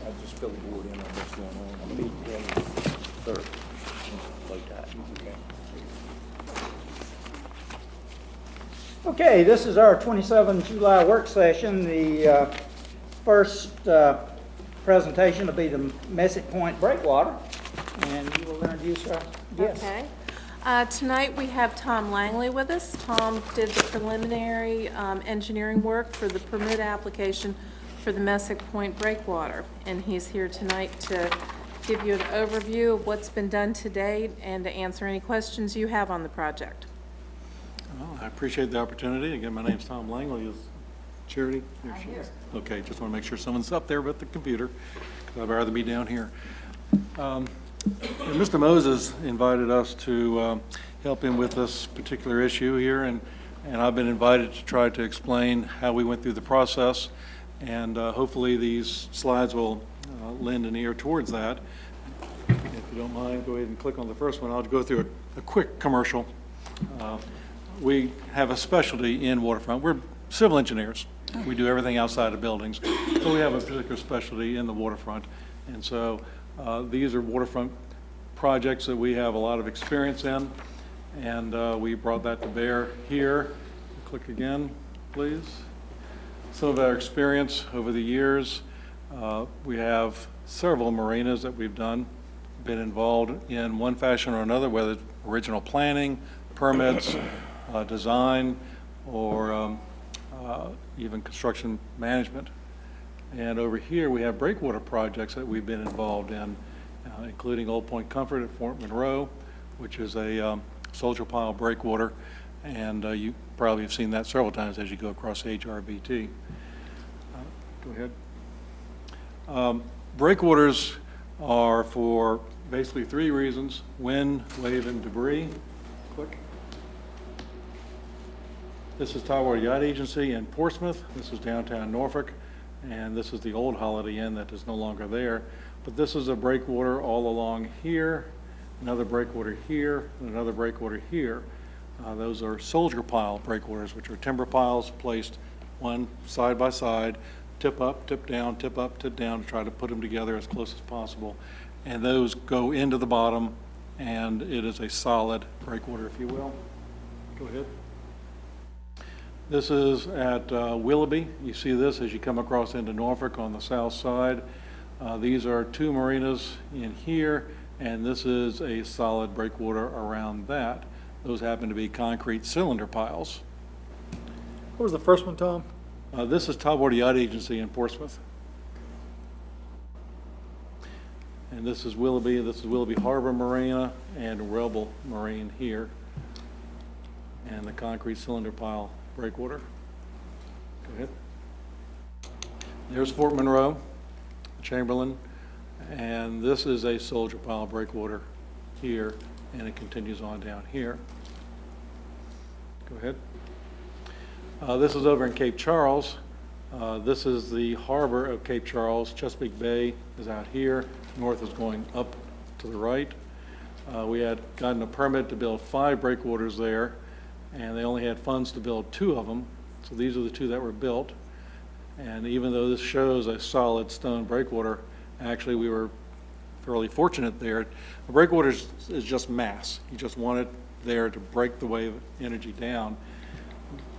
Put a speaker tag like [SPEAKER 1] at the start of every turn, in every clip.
[SPEAKER 1] I just filled the board in on what's going on. I'm meeting him third. Low tide.
[SPEAKER 2] Okay, this is our 27 July work session. The first presentation will be the Messick Point Breakwater, and you will introduce our guest.
[SPEAKER 3] Okay. Tonight we have Tom Langley with us. Tom did the preliminary engineering work for the permit application for the Messick Point Breakwater, and he's here tonight to give you an overview of what's been done to date and to answer any questions you have on the project.
[SPEAKER 4] Well, I appreciate the opportunity. Again, my name's Tom Langley. Is Charity?
[SPEAKER 3] I'm here.
[SPEAKER 4] Okay, just want to make sure someone's up there with the computer, because I'd rather be down here. Mr. Moses invited us to help him with this particular issue here, and I've been invited to try to explain how we went through the process, and hopefully these slides will lend an ear towards that. If you don't mind, go ahead and click on the first one. I'll go through a quick commercial. We have a specialty in waterfront. We're civil engineers. We do everything outside of buildings, so we have a particular specialty in the waterfront, and so these are waterfront projects that we have a lot of experience in, and we brought that to bear here. Click again, please. Some of our experience over the years, we have several marinas that we've been involved in one fashion or another, whether it's original planning, permits, design, or even construction management. And over here, we have breakwater projects that we've been involved in, including Old Point Comfort at Fort Monroe, which is a soldier pile breakwater, and you probably have seen that several times as you go across HRBT. Go ahead. Breakwaters are for basically three reasons: wind, wave, and debris. Click. This is Tidewater Yacht Agency in Portsmouth. This is downtown Norfolk. And this is the old Holiday Inn that is no longer there. But this is a breakwater all along here, another breakwater here, and another breakwater here. Those are soldier pile breakwaters, which are timber piles placed one side by side, tip up, tip down, tip up, tip down, to try to put them together as close as possible. And those go into the bottom, and it is a solid breakwater, if you will. Go ahead. This is at Willoughby. You see this as you come across into Norfolk on the south side. These are two marinas in here, and this is a solid breakwater around that. Those happen to be concrete cylinder piles.
[SPEAKER 5] What was the first one, Tom?
[SPEAKER 4] This is Tidewater Yacht Agency in Portsmouth. And this is Willoughby. This is Willoughby Harbor Marina and Rebel Marine here. And the concrete cylinder pile breakwater. Go ahead. There's Fort Monroe, Chamberlain, and this is a soldier pile breakwater here, and it continues on down here. Go ahead. This is over in Cape Charles. This is the harbor of Cape Charles. Chesapeake Bay is out here. North is going up to the right. We had gotten a permit to build 5 breakwaters there, and they only had funds to build 2 of them. So these are the 2 that were built. And even though this shows a solid stone breakwater, actually we were fairly fortunate there. A breakwater is just mass. You just want it there to break the wave energy down.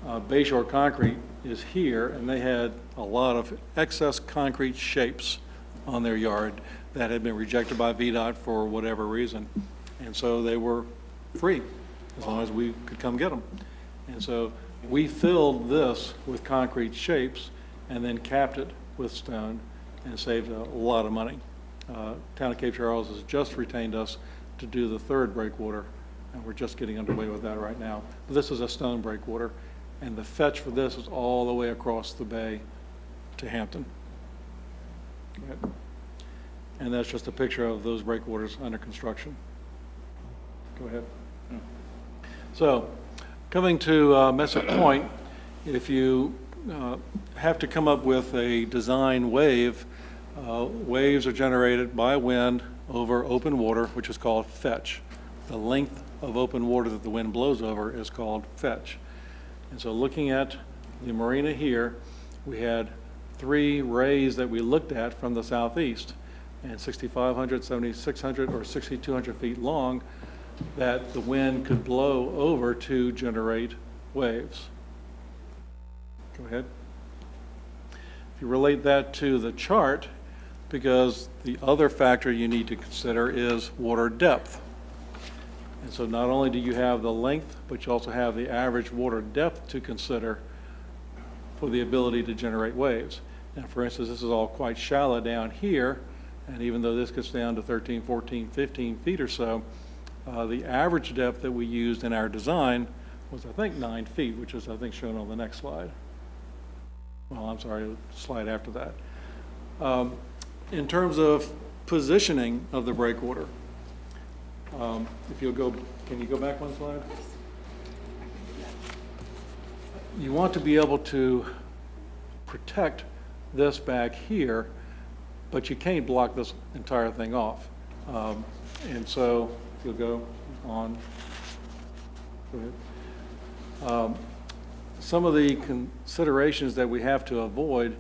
[SPEAKER 4] Bayshore Concrete is here, and they had a lot of excess concrete shapes on their yard that had been rejected by VDOT for whatever reason. And so they were free, as long as we could come get them. And so we filled this with concrete shapes and then capped it with stone and saved a lot of money. Town of Cape Charles has just retained us to do the 3rd breakwater, and we're just getting underway with that right now. But this is a stone breakwater, and the fetch for this is all the way across the bay to Hampton. Go ahead. And that's just a picture of those breakwaters under construction. Go ahead. So, coming to Messick Point, if you have to come up with a design wave, waves are generated by wind over open water, which is called fetch. The length of open water that the wind blows over is called fetch. And so looking at the marina here, we had three rays that we looked at from the southeast, and 6,500, 7,600, or 6,200 feet long, that the wind could blow over to generate waves. Go ahead. If you relate that to the chart, because the other factor you need to consider is water depth. And so not only do you have the length, but you also have the average water depth to consider for the ability to generate waves. Now, for instance, this is all quite shallow down here, and even though this gets down to 13, 14, 15 feet or so, the average depth that we used in our design was, I think, 9 feet, which is, I think, shown on the next slide. Well, I'm sorry, the slide after that. In terms of positioning of the breakwater, if you'll go, can you go back one slide? You want to be able to protect this back here, but you can't block this entire thing off. And so, if you'll go on, go ahead. Some of the considerations that we have to avoid,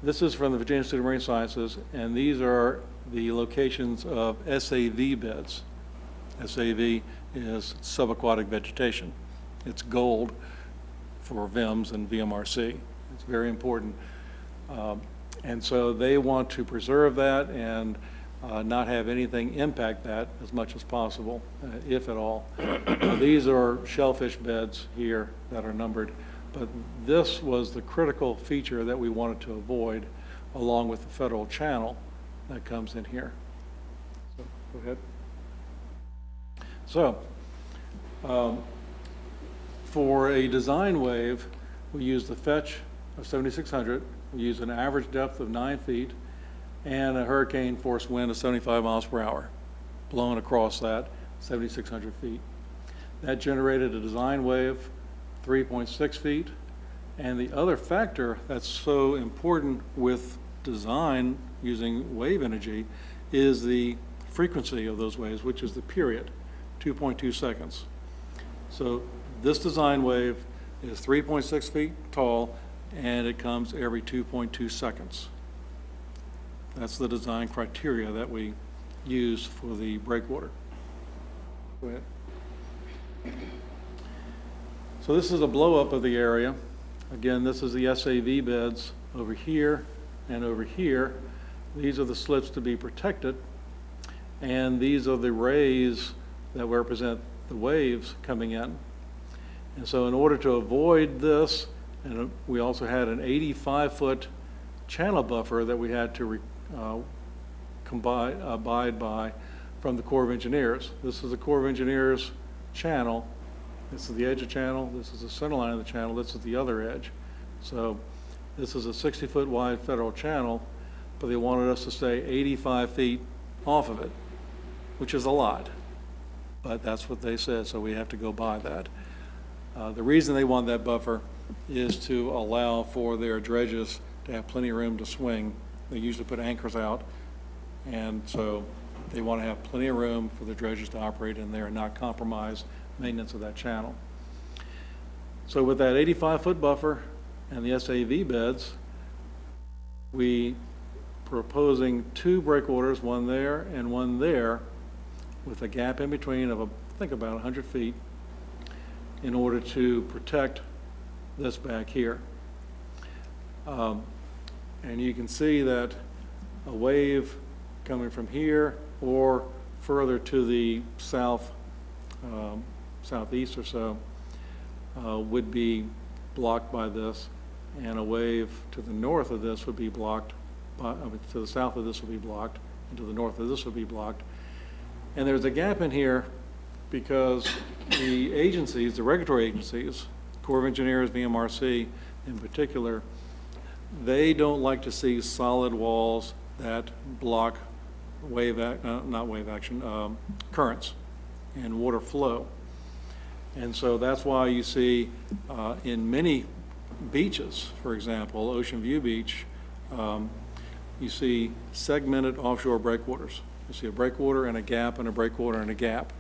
[SPEAKER 4] this is from the Virginia Institute of Marine Sciences, and these are the locations of SAV beds. SAV is subaquatic vegetation. It's gold for VIMS and VMRC. It's very important. And so they want to preserve that and not have anything impact that as much as possible, if at all. These are shellfish beds here that are numbered, but this was the critical feature that we wanted to avoid, along with the federal channel that comes in here. So, go ahead. So, for a design wave, we use the fetch of 7,600. We use an average depth of 9 feet and a hurricane force wind of 75 miles per hour blowing across that 7,600 feet. That generated a design wave 3.6 feet. And the other factor that's so important with design using wave energy is the frequency of those waves, which is the period, 2.2 seconds. So this design wave is 3.6 feet tall, and it comes every 2.2 seconds. That's the design criteria that we use for the breakwater. Go ahead. So this is a blow up of the area. Again, this is the SAV beds over here and over here. These are the slips to be protected, and these are the rays that represent the waves coming in. And so in order to avoid this, and we also had an 85-foot channel buffer that we had to abide by from the Corps of Engineers. This is the Corps of Engineers channel. This is the edge of channel. This is the center line of the channel. This is the other edge. So this is a 60-foot wide federal channel, but they wanted us to stay 85 feet off of it, which is a lot. But that's what they said, so we have to go by that. The reason they want that buffer is to allow for their dredges to have plenty of room to swing. They usually put anchors out, and so they want to have plenty of room for the dredges to operate in there and not compromise maintenance of that channel. So with that 85-foot buffer and the SAV beds, we proposing 2 breakwaters, one there and one there, with a gap in between of, I think, about 100 feet in order to protect this back here. And you can see that a wave coming from here or further to the south, southeast or so, would be blocked by this, and a wave to the north of this would be blocked, to the south of this would be blocked, and to the north of this would be blocked. And there's a gap in here because the agencies, the regulatory agencies, Corps of Engineers, VMRC in particular, they don't like to see solid walls that block currents and water flow. And so that's why you see in many beaches, for example, Ocean View Beach, you see segmented offshore breakwaters. You see a breakwater and a gap and a breakwater and a gap.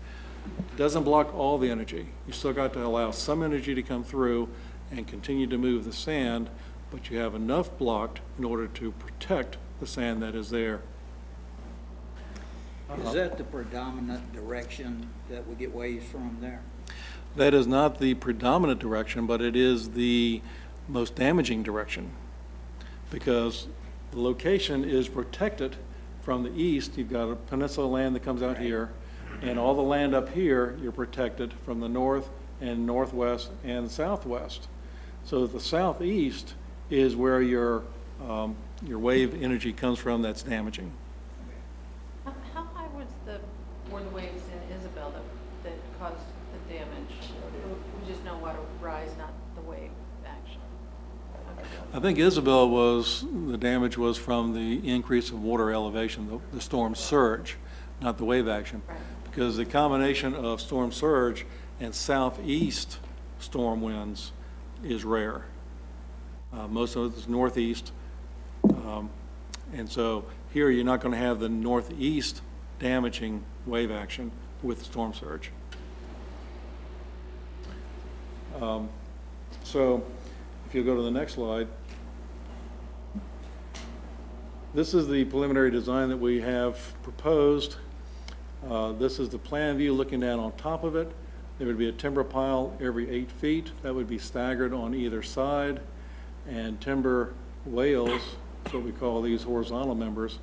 [SPEAKER 4] It doesn't block all the energy. You still got to allow some energy to come through and continue to move the sand but you have enough blocked in order to protect the sand that is there.
[SPEAKER 2] Is that the predominant direction that we get waves from there?
[SPEAKER 4] That is not the predominant direction, but it is the most damaging direction, because the location is protected from the east. You've got a peninsula land that comes out here, and all the land up here, you're protected from the north and northwest and southwest. So the southeast is where your wave energy comes from that's damaging.
[SPEAKER 3] How high were the waves in Isabel that caused the damage? We just know water rise, not the wave action.
[SPEAKER 4] I think Isabel the damage was from the increase of water elevation, the storm surge, not the wave action.
[SPEAKER 3] Right.
[SPEAKER 4] Because the combination of storm surge and southeast storm winds is rare. Most of it is northeast. And so here you're not going to have the northeast damaging wave action with storm surge. So if you go to the next slide, this is the preliminary design that we have proposed. This is the plan view looking down on top of it. There would be a timber pile every 8 feet. That would be staggered on either side. And timber wales, that's what we call these horizontal members.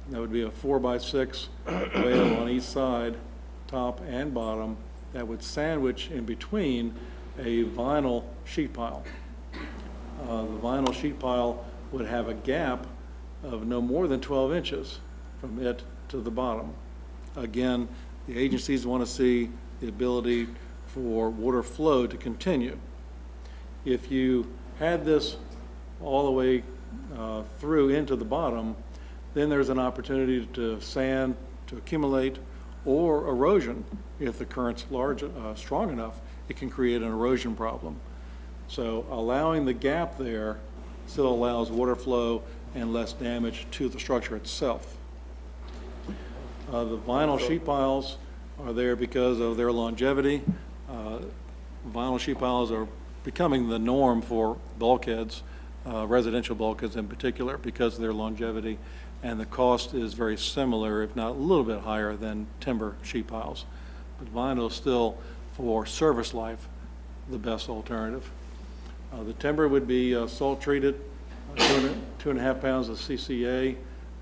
[SPEAKER 4] That would be a 4x6 wale on each side, top and bottom, that would sandwich in between a vinyl sheet pile. The vinyl sheet pile would have a gap of no more than 12 inches from it to the bottom. Again, the agencies want to see the ability for water flow to continue. If you had this all the way through into the bottom, then there's an opportunity to sand to accumulate, or erosion. If the current's strong enough, it can create an erosion problem. So allowing the gap there still allows water flow and less damage to the structure itself. The vinyl sheet piles are there because of their longevity. Vinyl sheet piles are becoming the norm for bulkheads, residential bulkheads in particular, because of their longevity, and the cost is very similar, if not a little bit higher, than timber sheet piles. But vinyl is still, for service life, the best alternative. The timber would be salt treated, 2.5 pounds of CCA.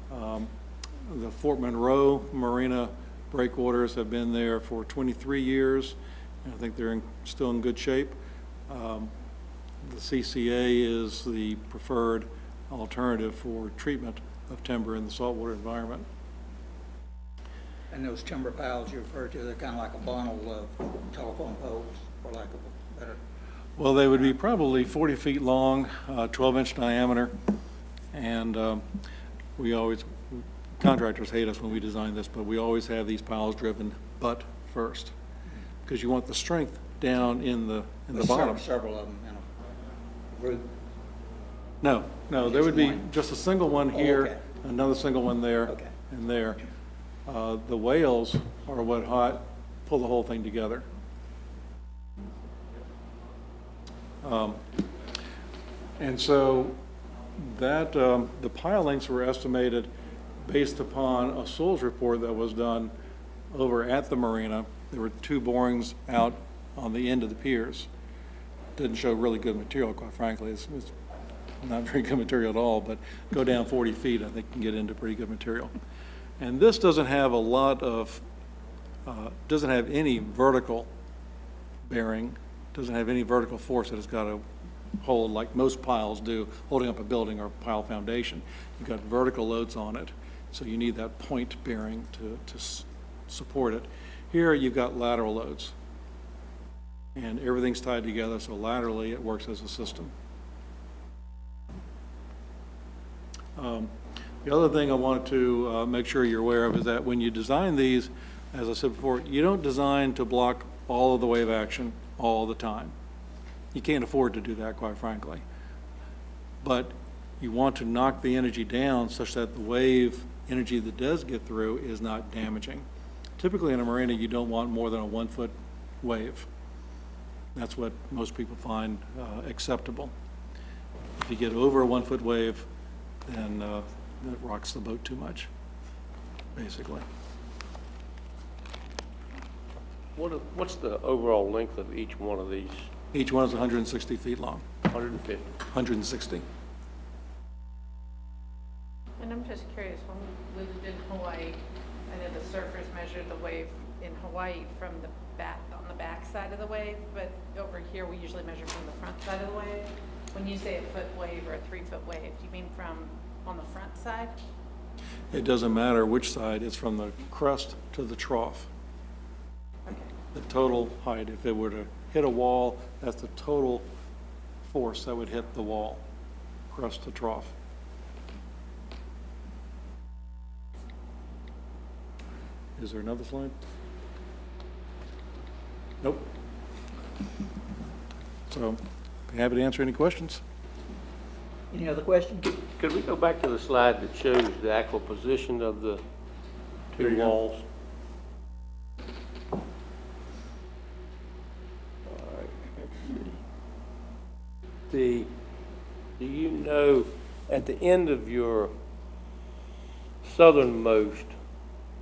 [SPEAKER 4] The Fort Monroe Marina breakwaters have been there for 23 years. And I think they're still in good shape. The CCA is the preferred alternative for treatment of timber in the saltwater environment.
[SPEAKER 2] And those timber piles you refer to, they're kind of like a bundle of telephone poles, for lack of a better.
[SPEAKER 4] Well, they would be probably 40 feet long, 12-inch diameter, and contractors hate us when we design this, but we always have these piles driven butt first, because you want the strength down in the bottom.
[SPEAKER 2] Several of them in a group.
[SPEAKER 4] No, there
[SPEAKER 2] Just
[SPEAKER 4] would be
[SPEAKER 2] one?
[SPEAKER 4] just a single one here,
[SPEAKER 2] okay.
[SPEAKER 4] another single one there,
[SPEAKER 2] Okay.
[SPEAKER 4] and there. The whales are what pull the whole thing together. And so that the pile lengths were estimated based upon a soils report that was done over at the marina. There were 2 borings out on the end of the piers. Didn't show really good material, quite frankly. It's not very good material at all, but go down 40 feet, I think you can get into pretty good material. And this doesn't have doesn't have any vertical bearing, doesn't have any vertical force that it's got to hold like most piles do, holding up a building or pile foundation. You've got vertical loads on it, so you need that point bearing to support it. Here you've got lateral loads, and everything's tied together, so laterally it works as a system. The other thing I wanted to make sure you're aware of is that when you design these, as I said before, you don't design to block all of the wave action all the time. You can't afford to do that, quite frankly. But you want to knock the energy down such that the wave energy that does get through is not damaging. Typically in a marina, you don't want more than a 1-foot wave. That's what most people find acceptable. If you get over a 1-foot wave, then it rocks the boat too much, basically.
[SPEAKER 1] What's the overall length of each one of these?
[SPEAKER 4] Each one is 160 feet long,
[SPEAKER 1] 150?
[SPEAKER 4] 160.
[SPEAKER 6] And I'm just curious, when we lived in Hawaii, I know the surfers measured the wave in Hawaii from the back, on the back side of the wave, but over here, we usually measure from the front side of the wave. When you say a foot wave or a 3-foot wave, do you mean from on the front side?
[SPEAKER 4] It doesn't matter which side, it's from the crest to the trough.
[SPEAKER 6] Okay.
[SPEAKER 4] The total height, if it were to hit a wall, that's the total force that would hit the wall, crest to trough. Is there another slide? Nope. So, be happy to answer any questions.
[SPEAKER 2] Any other questions?
[SPEAKER 1] Could we go back to the slide that shows the actual position of the
[SPEAKER 4] There
[SPEAKER 1] two
[SPEAKER 4] you go.
[SPEAKER 1] walls? All right, let's see. Do you know, at the end of your southernmost,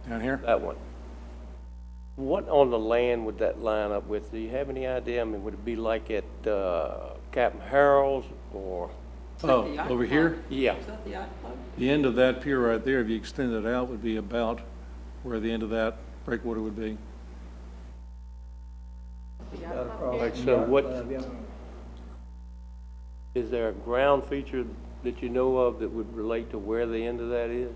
[SPEAKER 4] Down here?
[SPEAKER 1] that one, what on the land would that line up with? Do you have any idea? I mean, would it be like at Captain Harold's or?
[SPEAKER 4] Oh, over here?
[SPEAKER 1] Yeah.
[SPEAKER 4] The end of that pier right there, if you extend it out, would be about where the end of that breakwater would be.
[SPEAKER 1] Right, so what, is there a ground feature that you know of that would relate to where the end of that is?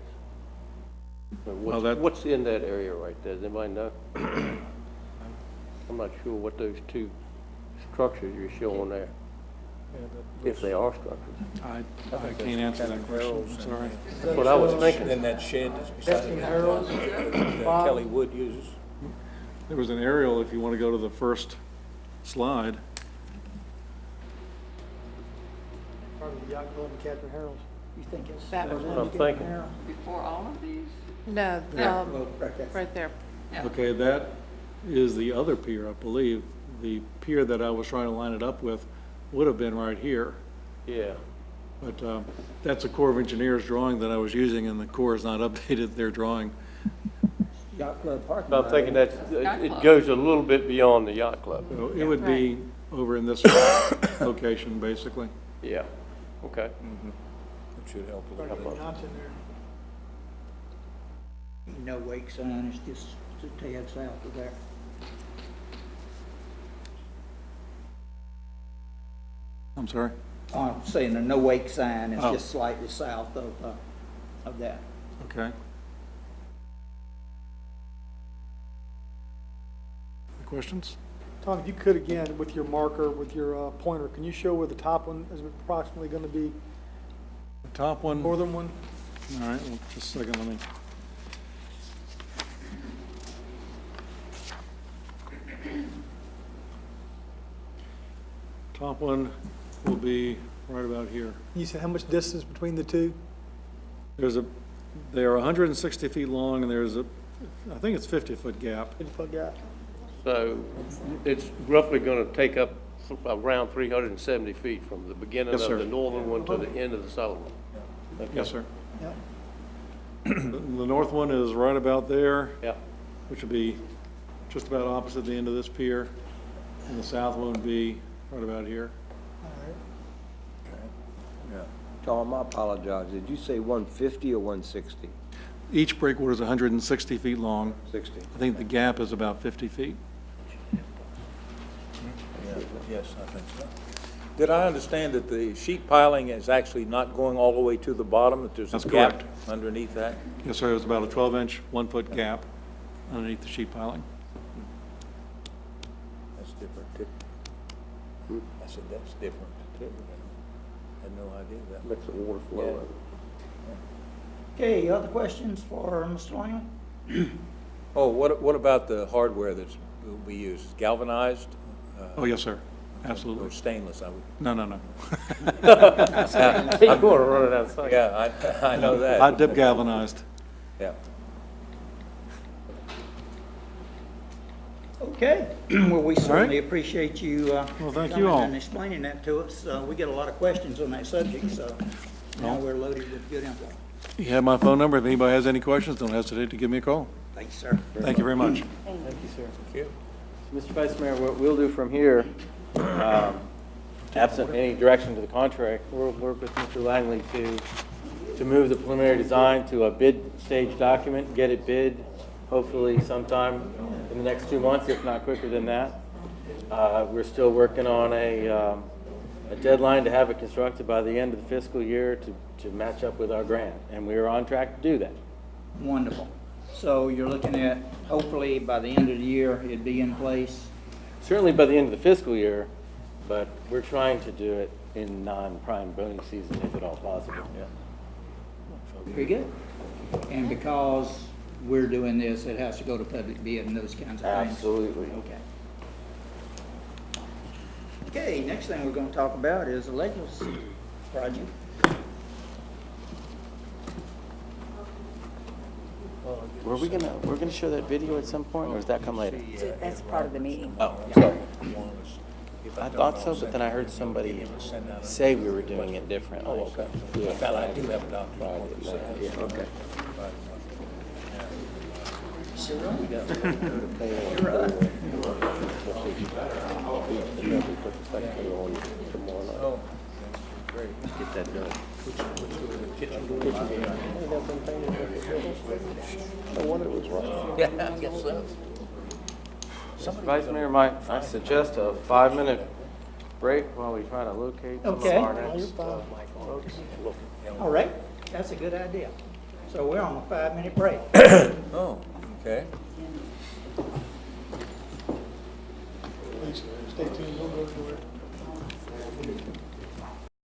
[SPEAKER 1] Or
[SPEAKER 4] Well, that-
[SPEAKER 1] what's in that area right there? Does anybody know? I'm not sure what those two structures you're showing there, if they are structures.
[SPEAKER 4] I can't answer that question, I'm sorry.
[SPEAKER 1] That's what I was thinking.
[SPEAKER 7] Then that shed that's beside it, that Kelly Wood uses.
[SPEAKER 4] There was an aerial, if you want to go to the first slide.
[SPEAKER 5] Probably the yacht club and Captain Harold's.
[SPEAKER 2] You think it's?
[SPEAKER 3] That
[SPEAKER 1] That's what I'm thinking.
[SPEAKER 8] Before all of these?
[SPEAKER 3] No,
[SPEAKER 2] Right there.
[SPEAKER 3] right there.
[SPEAKER 8] Yeah.
[SPEAKER 4] Okay, that is the other pier, I believe. The pier that I was trying to line it up with would have been right here.
[SPEAKER 1] Yeah.
[SPEAKER 4] But that's a Corps of Engineers drawing that I was using, and the Corps has not updated their drawing.
[SPEAKER 2] Yacht club parking
[SPEAKER 1] I'm
[SPEAKER 2] lot.
[SPEAKER 1] thinking that it goes a little bit beyond the yacht club.
[SPEAKER 4] So it would be over in this location, basically.
[SPEAKER 1] Yeah, okay.
[SPEAKER 7] It should help a little
[SPEAKER 5] Probably
[SPEAKER 7] bit.
[SPEAKER 5] the yachts in there.
[SPEAKER 2] No wake sign, it's just a tad south of there.
[SPEAKER 4] I'm sorry?
[SPEAKER 2] I'm saying the no wake sign is
[SPEAKER 4] Oh.
[SPEAKER 2] just slightly south of that.
[SPEAKER 4] Okay. Any questions?
[SPEAKER 5] Tom, if you could again, with your marker, with your pointer, can you show where the top one is approximately going to be,
[SPEAKER 4] The top one, all
[SPEAKER 5] northern one?
[SPEAKER 4] right, well, just a second, let me. Top one will be right about here.
[SPEAKER 5] You said how much distance between the two?
[SPEAKER 4] They are 160 feet long, and there's I think it's 50-foot gap.
[SPEAKER 5] 50-foot gap?
[SPEAKER 1] So it's roughly going to take up around 370 feet from the beginning
[SPEAKER 4] Yes,
[SPEAKER 1] of
[SPEAKER 4] sir.
[SPEAKER 1] the northern one to the end of the southern one. Okay.
[SPEAKER 4] Yes, sir.
[SPEAKER 2] Yep.
[SPEAKER 4] The north one is right about there,
[SPEAKER 1] Yeah,
[SPEAKER 4] which would be just about opposite the end of this pier, and the south one would be right about here.
[SPEAKER 7] Yeah.
[SPEAKER 9] Tom, I apologize. Did you say 150 or 160?
[SPEAKER 4] Each breakwater is 160 feet long.
[SPEAKER 9] 60.
[SPEAKER 4] I think the gap is about 50 feet.
[SPEAKER 7] Yeah, yes, I think so. Did I understand that the sheet piling is actually not going all the way to the bottom, that there's a
[SPEAKER 4] That's
[SPEAKER 7] gap
[SPEAKER 4] correct.
[SPEAKER 7] underneath that?
[SPEAKER 4] Yes, sir, it was about a 12-inch, 1-foot gap underneath the sheet piling.
[SPEAKER 7] That's different too. I said, that's different too. I had no idea that.
[SPEAKER 1] makes the water flow.
[SPEAKER 2] Okay, other questions for Mr. Langley?
[SPEAKER 7] Oh, what about the hardware that's, will be used? Galvanized?
[SPEAKER 4] Oh, yes, sir,
[SPEAKER 7] Or
[SPEAKER 4] absolutely.
[SPEAKER 7] stainless? I would.
[SPEAKER 4] No, no, no.
[SPEAKER 1] You want to run it outside?
[SPEAKER 7] Yeah, I know that.
[SPEAKER 4] Hot dip galvanized.
[SPEAKER 7] Yeah.
[SPEAKER 2] Okay, well, we certainly appreciate you
[SPEAKER 4] Well, thank you
[SPEAKER 2] coming
[SPEAKER 4] all.
[SPEAKER 2] and explaining that to us. We get a lot of questions on that subject, so now we're loaded with good info.
[SPEAKER 4] You have my phone number. If anybody has any questions, don't hesitate to give me a call.
[SPEAKER 2] Thanks, sir.
[SPEAKER 4] Thank you very much.
[SPEAKER 1] Thank you, sir. Mr. Vice Mayor, what we'll do from here, absent any direction to the contrary, we'll work with Mr. Langley to move the preliminary design to a bid stage document, get it bid, hopefully sometime in the next 2 months, if not quicker than that. We're still working on a deadline to have it constructed by the end of the fiscal year to match up with our grant, and we are on track to do that.
[SPEAKER 2] Wonderful. So you're looking at, hopefully, by the end of the year, it'd be in place?
[SPEAKER 1] Certainly by the end of the fiscal year, but we're trying to do it in non-prime boating season if at all possible.
[SPEAKER 2] Very good. And because we're doing this, it has to go to public bid and those kinds of things?
[SPEAKER 1] Absolutely.
[SPEAKER 2] Okay. Okay, next thing we're gonna talk about is the legislative project.
[SPEAKER 1] We're gonna show that video at some point, or does that come later?
[SPEAKER 8] That's part of the meeting.
[SPEAKER 1] Oh, sorry. I thought so, but then I heard somebody say we were doing it different. Oh, okay.
[SPEAKER 7] I felt I do have a doctor.
[SPEAKER 1] Yeah, okay.
[SPEAKER 7] Oh, great.
[SPEAKER 1] Get that done.
[SPEAKER 7] Yeah, I guess so.
[SPEAKER 1] Vice Mayor, might I suggest a 5-minute break while we try to locate some of
[SPEAKER 2] Okay.
[SPEAKER 1] our next folks?
[SPEAKER 2] All right, that's a good idea. So we're on a 5-minute break.
[SPEAKER 7] Oh, okay.
[SPEAKER 5] Stay tuned, don't go anywhere.